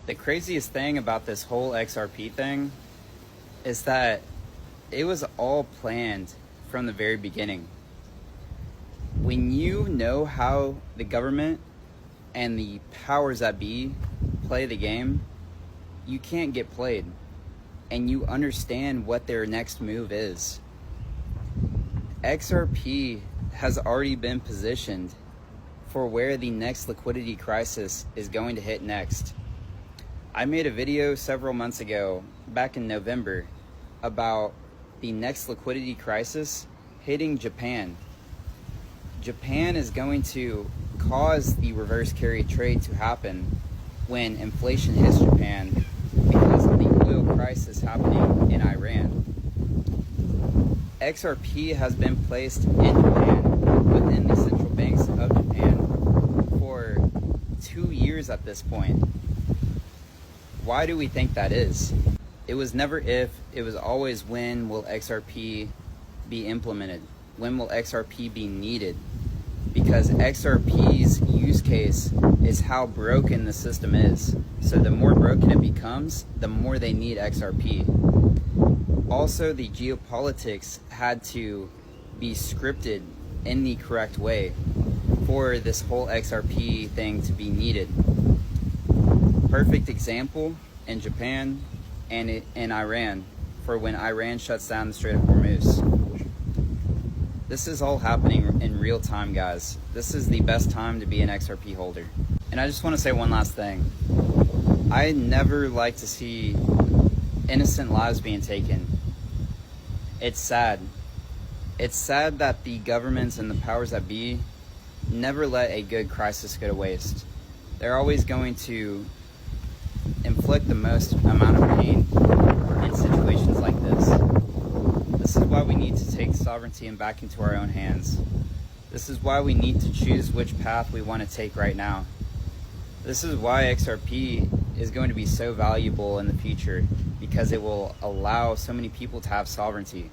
The craziest thing about this whole XRP thing is that it was all planned from the very beginning. When you know how the government and the powers that be play the game, you can't get played, and you understand what their next move is. XRP has already been positioned for where the next liquidity crisis is going to hit next. I made a video several months ago, back in November, about the next liquidity crisis hitting Japan. Japan is going to cause the reverse carry trade to happen when inflation hits Japan because of the oil crisis happening in Iran. XRP has been placed in Japan, within the central banks of Japan, for 2 years at this point. Why do we think that is? It was never if, it was always when will XRP be implemented? When will XRP be needed? Because XRP's use case is how broken the system is. So the more broken it becomes, the more they need XRP. Also, the geopolitics had to be scripted in the correct way for this whole XRP thing to be needed. Perfect example in Japan and in Iran for when Iran shuts down the Strait of Hormuz. This is all happening in real time, guys. This is the best time to be an XRP holder. And I just want to say one last thing. I never like to see innocent lives being taken. It's sad. It's sad that the governments and the powers that be never let a good crisis go to waste. They're always going to inflict the most amount of pain in situations like this. This is why we need to take sovereignty and back into our own hands. This is why we need to choose which path we want to take right now. This is why XRP is going to be so valuable in the future, because it will allow so many people to have sovereignty.